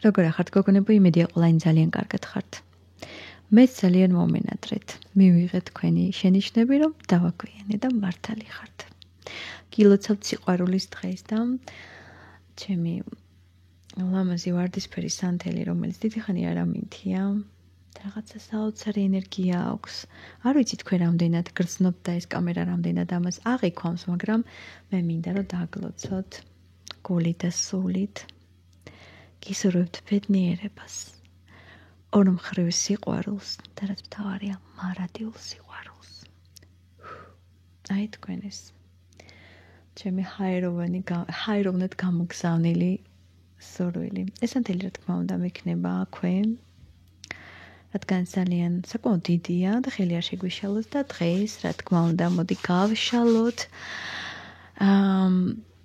როგორ ახართ გოგონებო, იმედია ყველანი ძალიან კარგად ხართ. მეც ძალიან მომენატრეთ. მივიღეთ თქვენი შენიშვნები, რომ დავაგვიანე და მართალი ხართ. გილოცავთ სიყვარულის დღეს და ჩემი ლამაზი ვარდისფერი სანთელი, რომელიც დიდი ხანი არ ამინთია, რაღაცა საოცარი ენერგია აქვს. არ ვიცი თქვენ რამდენად გრძნობთ და ეს კამერა რამდენად ამას აღიქვამს, მაგრამ მე მინდა რომ დაგლოცოთ გულით და სულით. გისურვებთ ბედნიერებას, ორმხრივ სიყვარულს და რაც მთავარია, მარადიულ სიყვარულს. აი თქვენ ეს ჩემი ჰაეროვნად გამოგზავნილი სურვილი. ეს ანთელი რა თქმა უნდა მექნება აქვე, რადგან ძალიან საკმაოდ დიდია და ხელი არ შეგვიშალოს და დღეს რა თქმა უნდა მოდი გავშალოთ.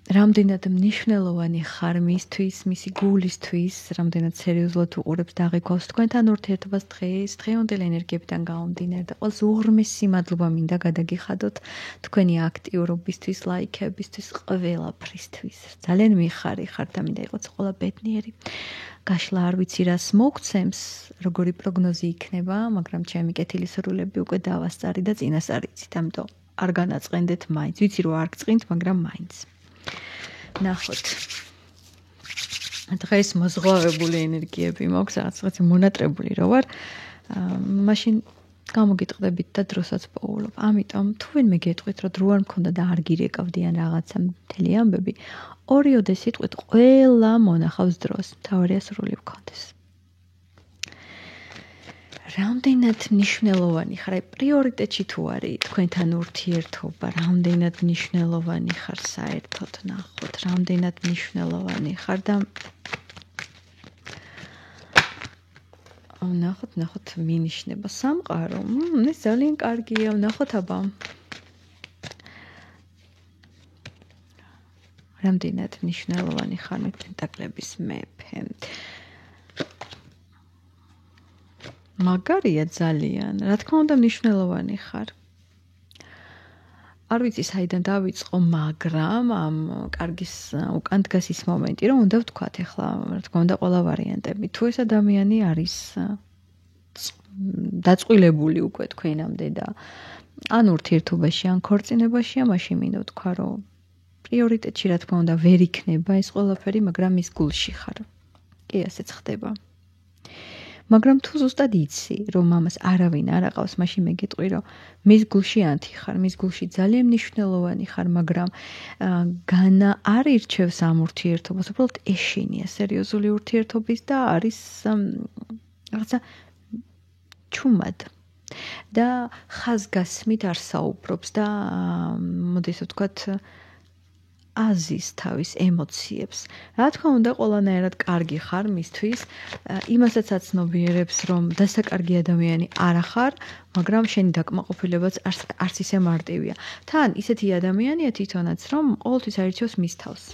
რამდენად მნიშვნელოვანი ხარ მისთვის, მისი გულისთვის, რამდენად სერიოზულად უყურებს და აღიქვავს თქვენთან ურთიერთობას დღეს, დღევანდელი ენერგიებიდან გამომდინარე და ყველს უღრმესი მადლობა მინდა გადაგიხადოთ თქვენი აქტიურობისთვის, ლაიქებისთვის, ყველაფრისთვის. ძალიან მიხარი ხართ და მინდა იყოს ყველა ბედნიერი. გაშლა არ ვიცი რას მოგცემს, როგორი პროგნოზი იქნება, მაგრამ ჩემი კეთილი სურვილები უკვე დავასწარი და წინასწარ იცით, ამიტომ არ განაწყენდეთ მაინც. ვიცი რომ არ გწყინთ, მაგრამ მაინც. ნახოთ. დღეს მოზღვავებული ენერგიები მაქვს, რაღაც მონატრებული რო ვარ, მაშინ გამოგიტყდებით და დროსაც პოულობ. ამიტომ თუ ვინმე გეტყვით, რომ დრო არ მქონდა და არ გირეკავდი ან რაღაცა მთელი ამბები, ორიოდე სიტყვით ყველა მონახავს დროს. მთავარია სრული ვქონდეს. რამდენად მნიშვნელოვანი ხარ, აი პრიორიტეტში თუ არის თქვენთან ურთიერთობა, რამდენად მნიშვნელოვანი ხარ საერთოდ ნახოთ, რამდენად მნიშვნელოვანი ხარ და ნახოთ მინიშნება სამყარო. ეს ძალიან კარგია, ნახოთ აბა. რამდენად მნიშვნელოვანი ხარ მე პენტაკლების მეფე. მაგარია ძალიან, რა თქმა უნდა მნიშვნელოვანი ხარ. არ ვიცი საიდან დავიწყო, მაგრამ ამ კარგის უკან დგას ის მომენტი, რომ უნდა ვთქვათ ახლა, რა თქმა უნდა ყველა ვარიანტები. თუ ეს ადამიანი არის დაწყვილებული უკვე თქვენამდე და ან ურთიერთობაში, ან ქორწინებაშია, მაშინ მინდა ვთქვა, რომ პრიორიტეტში რა თქმა უნდა ვერ იქნება ეს ყველაფერი, მაგრამ ის გულში ხარ. კი, ასეც ხდება. მაგრამ თუ ზუსტად იცი, რომ ამას არავინ არ აყავს, მაშინ მე გეტყვი, რომ მის გულში ანთი ხარ, მის გულში ძალიან მნიშვნელოვანი ხარ, მაგრამ განა არ ირჩევს ამ ურთიერთობას, უბრალოდ ეშინია სერიოზული ურთიერთობის და არის რაღაცა ჩუმად. და ხაზგასმით არ საუბრობს და მოდი ესე ვთქვათ აზის თავის ემოციებს. რა თქმა უნდა, ყველანაირად კარგი ხარ მისთვის, იმასაც აცნობიერებს, რომ დასაკარგი ადამიანი არ ხარ, მაგრამ შენი დაკმაყოფილებაც არც ისე მარტივია. თან ისეთი ადამიანია თვითონაც, რომ ყოველთვის აირჩევს მის თავს.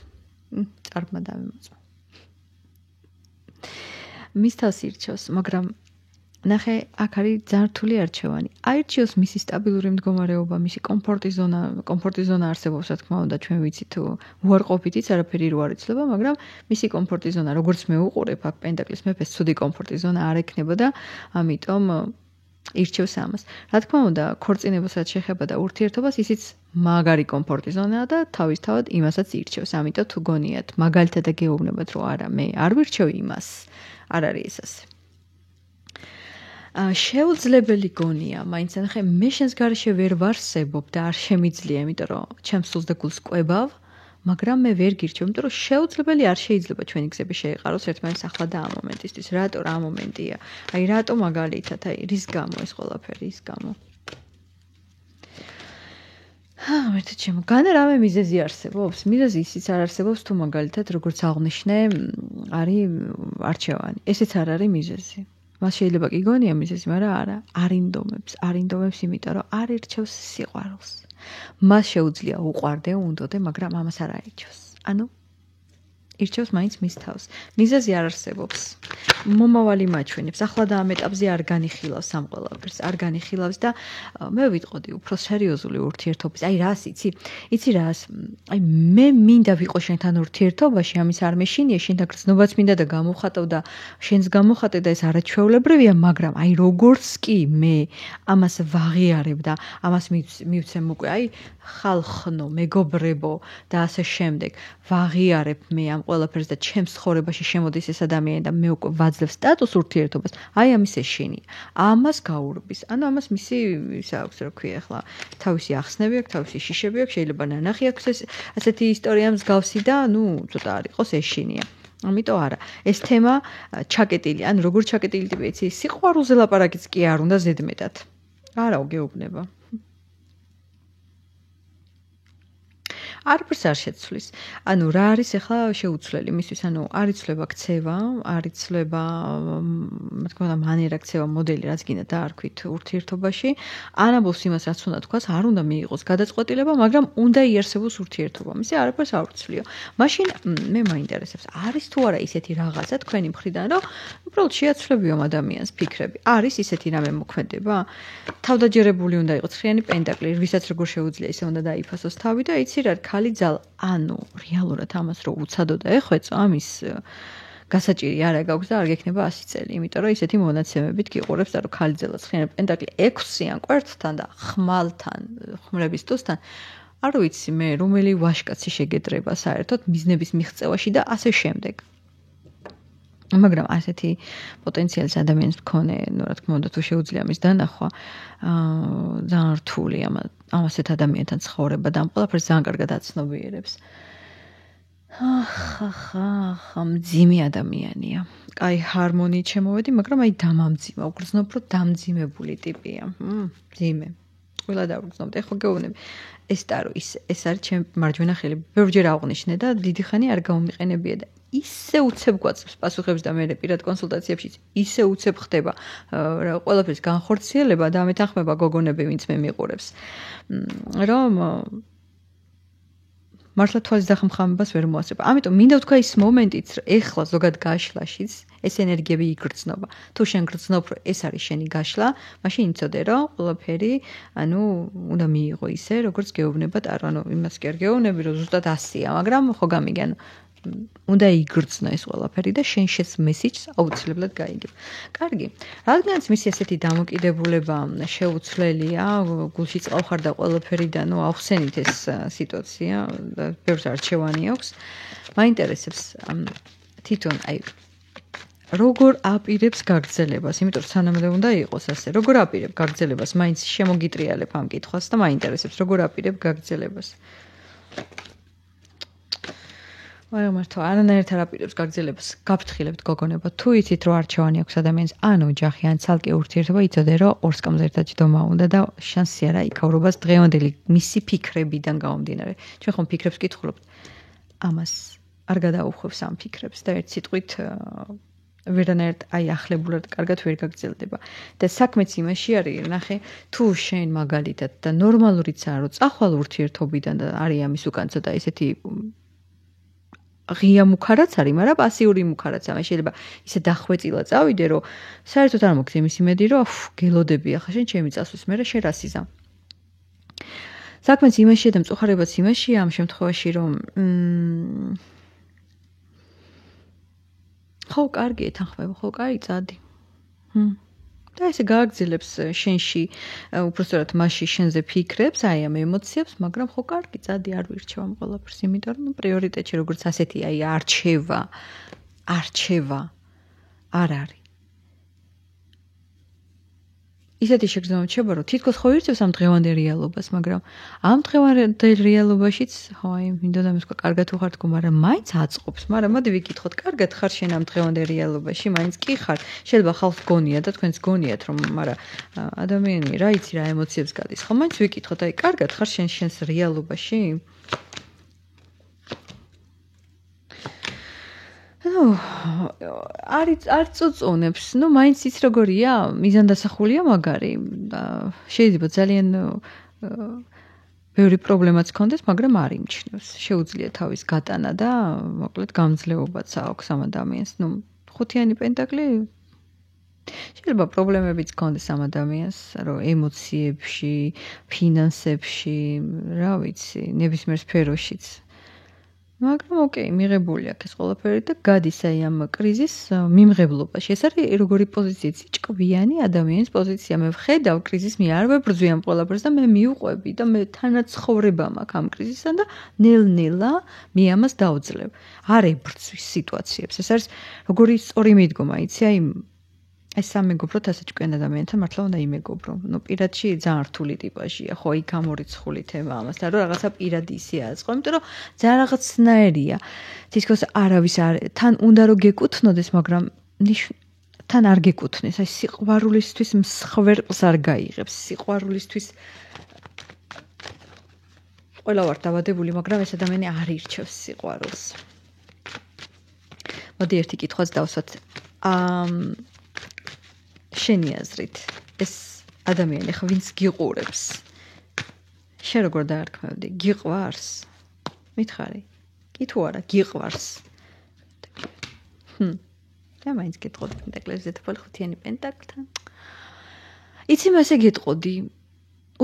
წარმმა დავიმოწმე. მის თავს ირჩევს, მაგრამ ნახე, აქ არის ძართული არჩევანი. აირჩევს მისი სტაბილური მდგომარეობა, მისი კომფორტის ზონა არსებობს, რა თქმა უნდა, ჩვენ ვიცით თუ უარყოფითიც არაფერი რო არ იცლება, მაგრამ მისი კომფორტის ზონა, როგორც მე უყურებ აქ პენტაკლის მეფეს, ცუდი კომფორტის ზონა არ ექნებოდა, ამიტომ ირჩევს ამას. რა თქმა უნდა, ქორწინებასაც შეხება და ურთიერთობას, ისიც მაგარი კომფორტის ზონაა და თავისთავად იმასაც ირჩევს. ამიტომ თუ გონიათ, მაგალითად და გეუბნებათ, რომ არა, მე არ ვირჩევ იმას, არ არის ეს ასე. შეუძლებელი გონია, მაინც ნახე, მე შენს გარეშე ვერ ვარსებობ და არ შემიძლია, იმიტომ რომ ჩემს სულს და გულს ყვებავ, მაგრამ მე ვერ გირჩევ, იმიტომ რომ შეუძლებელი არ შეიძლება ჩვენი გზები შეეყაროს ერთმანეთს ახლა და ამ მომენტისთვის. რატო რა მომენტია? აი რატო მაგალითად, აი რის გამო ეს ყველაფერი, ის გამო. მერტო ჩემო, განა რამე მიზეზი არსებობს? მიზეზი ისიც არ არსებობს, თუ მაგალითად როგორც აღნიშნე, არის არჩევანი. ესეც არ არის მიზეზი. მას შეიძლება კი გონია მიზეზი, მაგრამ არა, არინდომებს, იმიტომ რომ არ ირჩევს სიყვარულს. მას შეუძლია უყვარდე, უნდოდე, მაგრამ ამას არ აირჩევს. ანუ ირჩევს მაინც მის თავს. მიზეზი არ არსებობს. მომავალი მაჩვენებს. ახლა და ამ ეტაპზე არ განიხილავს ამ ყველაფერს, არ განიხილავს და მე ვიტყოდი უფრო სერიოზული ურთიერთობის. აი რას იცი რას? აი მე მინდა ვიყო შენთან ურთიერთობაში, ამის არ მეშინია, შენთან გრძნობაც მინდა და გამოვხატავ და შენს გამოვხატე და ეს არაჩვეულებრივია, მაგრამ აი როგორც კი მე ამას ვაღიარებ და ამას მივცემ უკვე აი ხალხნო, მეგობრებო და ასე შემდეგ. ვაღიარებ მე ამ ყველაფერს და ჩემს ცხოვრებაში შემოდის ეს ადამიანი და მე უკვე ვაძლევ სტატუს ურთიერთობას, აი ამის ეშინია. ამას გაურბის. ანუ ამას მისი ისა აქვს, რა ქვია ახლა, თავისი ახსნები აქვს, თავისი შიშები აქვს, შეიძლება ნანახი აქვს ასეთი ისტორია მსგავსი და ნუ ცოტა არ იყოს ეშინია. ამიტომ არა, ეს თემა ჩაკეტილი, ანუ როგორ ჩაკეტილი ტიპი იცი, სიყვარულზე ლაპარაკიც კი არ უნდა ზედმეტად. არაო, გეუბნება. არაფერს არ შეცვლის. ანუ რა არის ახლა შეუცვლელი მისთვის, ანუ არ იცვლება ქცევა, არ იცვლება, რა თქმა უნდა, მანერა ქცევა მოდელი, რაც გინდა დაარქვით ურთიერთობაში. ან ამბობს იმას, რაც უნდა თქვას, არ უნდა მიიღოს გადაწყვეტილება, მაგრამ უნდა იარსებოს ურთიერთობა. მისე არაფერს არ უცვლიო. მაშინ მე მაინტერესებს, არის თუ არა ისეთი რაღაცა თქვენი მხრიდან, რომ უბრალოდ შეაცვლებიო ამ ადამიანს ფიქრები. არის ისეთი რამე მოქმედება? თავდაჯერებული უნდა იყოს ცხრიანი პენტაკლი, ვისაც როგორ შეუძლია ისე უნდა დაიფასოს თავი და იცი რა ხალი ძალ, ანუ რეალურად ამას რო უცადო და ეხვეწო, ამის გასაჭირი არა გაქვს და არ გექნება 100 წელი, იმიტომ რომ ისეთი მონაცემებით გიყურებს და რომ ხალი ძალა ცხრიანი პენტაკლი 6-იან კვერთხთან და ხმალთან, ხმრების ტუსთან, არ ვიცი მე რომელი ვაშკაცი შეგედრება საერთოდ მიზნების მიღწევაში და ასე შემდეგ. მაგრამ ასეთი პოტენციალის ადამიანის მქონე, ну, რა თქმა უნდა, თუ შეუძლია მის დანახვა, ძალიან რთულია ასეთ ადამიანთან ცხოვრება და ამ ყველაფერს ძალიან კარგად აცნობიერებს. მძიმე ადამიანია. აი, ჰარმონიით შემოვედი, მაგრამ აი დამამძიმა, უგრძნობ, რომ დამძიმებული ტიპია. მძიმე. ყველა დავგრძნობთ. ეხლა გეუბნები. ეს ტარო ეს არის ჩემი მარჯვენა ხელი. ბევრჯერ აღვნიშნე და დიდი ხანი არ გამომიყენებია და ისე უცებ გვაწევს პასუხებს და მე პირად კონსულტაციებში ისე უცებ ხდება ყველაფერს განხორციელება და ამეთანხმება გოგონები ვინც მე მიყურებს რომ მართლა თვალის დახმხამებას ვერ მოასწრებ. ამიტომ მინდა ვთქვა ის მომენტიც ეხლა ზოგად გაშლაშიც ეს ენერგიები იგრძნობა. თუ შენ გრძნობ რომ ეს არის შენი გაშლა, მაშინ იცოდე რომ ყველაფერი, ანუ უნდა მიიღო ისე როგორც გეუბნება ტარო, ანუ იმას კი არ გეუბნები რომ ზუსტად 100-ია, მაგრამ ხო გამიგე, ანუ უნდა იგრძნო ეს ყველაფერი და შენ შეს მესიჯს აუცილებლად გაიგებ. კარგი. რადგანაც მისი ესეთი დამოკიდებულება შეუცვლელია, გულში წყალხარ და ყველაფერი და ნუ ახსენით ეს სიტუაცია და ბევრს არჩევანი აქვს. მაინტერესებს თვითონ აი როგორ აპირებს გაგრძელებას, იმიტომ რომ სანამდე უნდა იყოს ასე. როგორ აპირებ გაგრძელებას, მაინც შემოგიტრიალებ ამ კითხვას და მაინტერესებს როგორ აპირებ გაგრძელებას. მაგრამ მართლა არანაირად არ აპირებს გაგრძელებას. გაფრთხილებთ გოგონება, თუ იცით რომ არჩევანი აქვს ადამიანს, ან ოჯახი, ან ცალკე ურთიერთობა, იცოდე რომ ორ სკამზე ერთად ჯდომა უნდა და შანსი არა იქაურობას დღევანდელი მისი ფიქრებიდან გამომდინარე. ჩვენ ხომ ფიქრებს კითხულობთ. ამას არ გადაუხვევს ამ ფიქრებს და ერთ სიტყვით ვერანაირად აი ახლებურად კარგად ვერ გაგრძელდება. და საქმეც იმაში არის, ნახე, თუ შენ მაგალითად და ნორმალურიცაა რომ წახვალ ურთიერთობიდან და არის ამის უკან ცოტა ესეთი ღია მუქარაც არის, მაგრამ პასიური მუქარაც არის. შეიძლება ისე დახვეწილა წავიდე, რომ საერთოდ არ მოგცემ ის იმედი, რომ გელოდები ახლა შენ ჩემი წასვლის მერე შენ რას იზამ. საქმეც იმაშია და მწუხარებაც იმაშია ამ შემთხვევაში, რომ ხო, კარგი ეთანხმება, ხო, კაი წადი. და ესე გააგრძელებს შენში, უბრალოდ მასში შენზე ფიქრებს, აი ამ ემოციებს, მაგრამ ხო კარგი, წადი არ ვირჩევ ამ ყველაფერს, იმიტომ რომ პრიორიტეტი როგორც ასეთი აი არჩევა არ არის. ისეთი შეგრძნება რჩება, რომ თითქოს ხო ვირჩევს ამ დღევანდელ რეალობას, მაგრამ ამ დღევანდელ რეალობაშიც, ხო, აი, მინდოდა მესკა კარგად უხარ თქო, მაგრამ მაინც აწყობს, მაგრამ მოდი ვიკითხოთ, კარგად ხარ შენ ამ დღევანდელ რეალობაში, მაინც კი ხარ. შეიძლება ხალხს გონია და თქვენს გონიათ, რომ მაგრამ ადამიანი რა იცი რა ემოციებს გადის. ხო, მაინც ვიკითხოთ, აი, კარგად ხარ შენს რეალობაში? ну არ წუწუნებს, ну მაინც ის როგორია, მიზანდასახულია მაგარი და შეიძლება ძალიან ბევრი პრობლემაც ქონდეს, მაგრამ არ იმჩნევს. შეუძლია თავის გატანა და მოკლედ გამძლეობაც აქვს ამ ადამიანს. ხუთიანი პენტაკლი შეიძლება პრობლემებიც ქონდეს ამ ადამიანს, რომ ემოციებში, ფინანსებში, რა ვიცი, ნებისმიერ სფეროშიც. მაგრამ ოკეი, მიღებული აქვს ეს ყველაფერი და გადის აი ამ კრიზის მიმღებლობაში. ეს არის როგორი პოზიციით ჭკვიანი ადამიანის პოზიცია. მე ვხედავ კრიზის, მე არ ვებრძვი ამ ყველაფერს და მე მივყვები და მე თანაცხოვრება მაქვს ამ კრიზისთან და ნელ-ნელა მე ამას დავძლევ. არ ებრძვის სიტუაციებს. ეს არის როგორი სწორი მიდგომა, იცი, აი სამეგობროთ ასე ჭკვიან ადამიანთან მართლა უნდა იმეგობრო. პირადში ძალიან რთული ტიპაჟია, ხო, იქ ამორიცხული თემა ამასთან, რომ რაღაცა პირადი ისე აწყო, იმიტომ რომ ძალიან რაღაცნაირია. თითქოს არავის არ თან უნდა რომ გეკუთვნოდეს, მაგრამ თან არ გეკუთვნეს. აი სიყვარულისთვის მსხვერპლს არ გაიღებს. სიყვარულისთვის ყველა ვარ დავადებული, მაგრამ ეს ადამიანი არ ირჩევს სიყვარულს. მოდი ერთი კითხვაც დავსვათ. შენი აზრით ეს ადამიანი ხო ვინც გიყურებს შენ როგორ დაარქმევდი გიყვარს მითხარი კი თუ არა გიყვარს და მაინც გეტყოდი პენტაკლებზე თვალ ხუთიანი პენტაკლთან იცი მე ესე გეტყოდი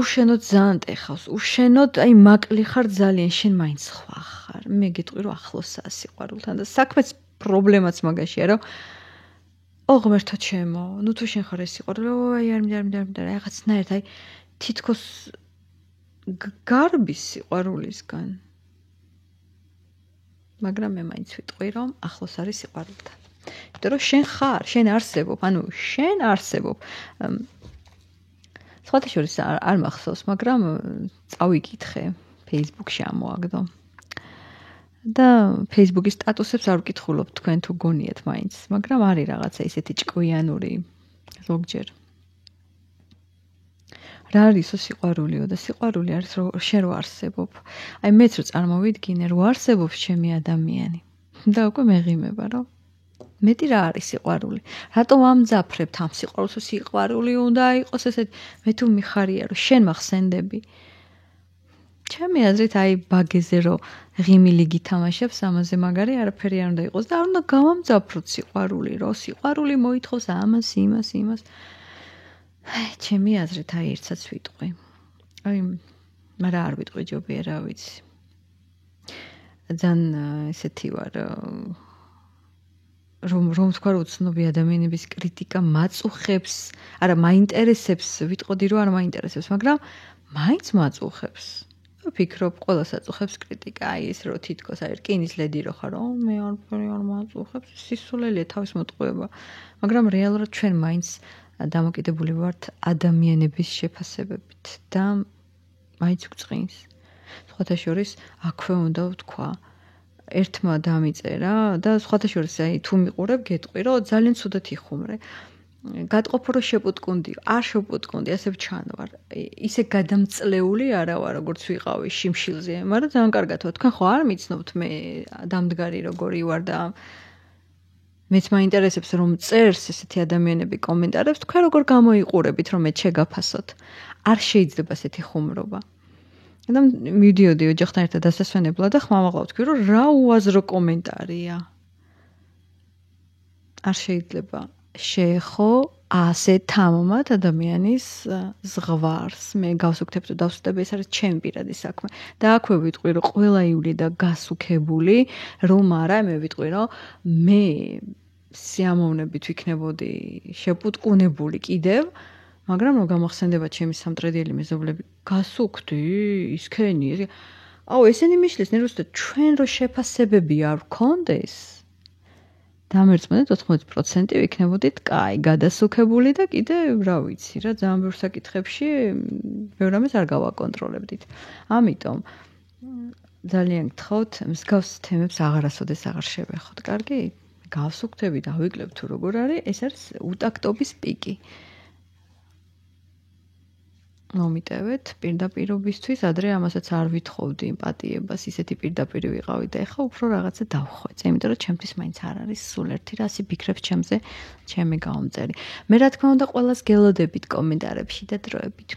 უშენოდ ძალიან ტეხავს უშენოდ აი მაკლი ხარ ძალიან შენ მაინც სხვა ხარ მე გეტყვი რომ ახლოსაა სიყვარულთან და საქმეც პრობლემაც მაგაშია რომ ღმერთო ჩემო, თუ შენ ხარ ეს სიყვარული, აი არ მინდა, რაღაცნაირად, აი თითქოს გარბის სიყვარულისგან. მაგრამ მე მაინც ვიტყვი, რომ ახლოს არის სიყვარულთან. იმიტომ რომ შენ ხარ, შენ არსებობ, შენ არსებობ. სხვათა შორის არ მახსოვს, მაგრამ წავიკითხე Facebook-ში ამოაგდო. და Facebook-ის სტატუსებს არ ვკითხულობ თქვენ თუ გონიათ მაინც, მაგრამ არის რაღაცა ისეთი ჭკვიანური ზოგჯერ. რა არისო სიყვარულიო და სიყვარული არის რომ შენ რო არსებობ. აი მეც რო წარმოვიდგინე რო არსებობს ჩემი ადამიანი. და უკვე მეღიმება რომ მეტი რა არის სიყვარული. რატომ ამძაფრებთ ამ სიყვარულს? სიყვარული უნდა იყოს ესეთ მე თუ მიხარია რომ შენ მახსენდები. ჩემი აზრით აი ბაგეზე რომ ღიმილი გითამაშებს ამაზე მაგარი არაფერი არ უნდა იყოს და არ უნდა გავამძაფროთ სიყვარული რომ სიყვარული მოითხოვს ამას იმას ჩემი აზრით აი ერთსაც ვიტყვი აი მაგრამ არ ვიტყვი ჯობია რა ვიცი ძალიან ესეთი ვარ რომ თქვა რომ უცნობი ადამიანების კრიტიკა მაწუხებს არა მაინტერესებს ვიტყოდი რომ არ მაინტერესებს მაგრამ მაინც მაწუხებს ვფიქრობ, ყველას აწუხებს კრიტიკა, აი ეს რო თითქოს აი რკინის ლედი რო ხარ, მე არ მაწუხებს, სისულელია თავის მოტყუება. მაგრამ რეალურად ჩვენ მაინც დამოკიდებული ვართ ადამიანების შეფასებებით და მაინც გვწყინს. სხვათა შორის აქვე უნდა ვთქვა, ერთმა დამიწერა და სხვათა შორის აი თუ მიყურებ, გეტყვი რომ ძალიან ცუდად იხუმრე. გადყოფო რომ შეპუტკუნდიო, არ შეპუტკუნდი, ასე ვჩანვარ. ისე გადამწლეული არა ვარ, როგორც ვიყავი შიმშილზე, მაგრამ ძალიან კარგად ვარ. თქვენ ხო არ მიცნობთ მე დამდგარი როგორი ვარ და მეც მაინტერესებს რომ წერს ესეთი ადამიანები კომენტარებს, თქვენ როგორ გამოიყურებით რომ მე შეგაფასოთ. არ შეიძლება ესეთი ხუმრობა. და მივდიოდი ოჯახთან ერთად დასასვენებლად და ხმამაღლა ვთქვი რომ რა უაზრო კომენტარია. არ შეიძლება შეეხო ასე თამამად ადამიანის ზღვარს მე გავსუქთებ თუ დავსუქებ ეს არის ჩემი პირადი საქმე და აქვე ვიტყვი რომ ყველა ივლი და გასუქებული რომ არა მე ვიტყვი რომ მე სიამოვნებით ვიქნებოდი შეპუტკუნებული კიდევ მაგრამ რომ გამახსენდება ჩემი სამტრედიელი მეზობლები გასუქდი ისქენი აუ ესენი მიშლის ნერვოსთან ჩვენ რო შეფასებები არ ვქონდეს დამერწმუნეთ 80% ვიქნებოდით კაი, გადასუქებული და კიდე რა ვიცი რა ძალიან ბევრ საკითხებში ბევრ რამეს არ გავაკონტროლებდით. ამიტომ ძალიან გთხოვთ მსგავს თემებს აღარასოდეს აღარ შევეხოთ, კარგი? გავსუქთები და ვიკლებ თუ როგორ არის, ეს არის უტაქტობის პიკი. მომიტევეთ პირდაპირობისთვის, ადრე ამასაც არ ვითხოვდი ემპათიებას, ისეთი პირდაპირი ვიყავი და ეხლა უფრო რაღაცა დავხვეწე, იმიტომ რომ ჩემთვის მაინც არ არის სულ ერთი რასი ფიქრებს ჩემზე, ჩემი გაუმწერი. მე რა თქმა უნდა ყველას გელოდებით კომენტარებში და დროებით.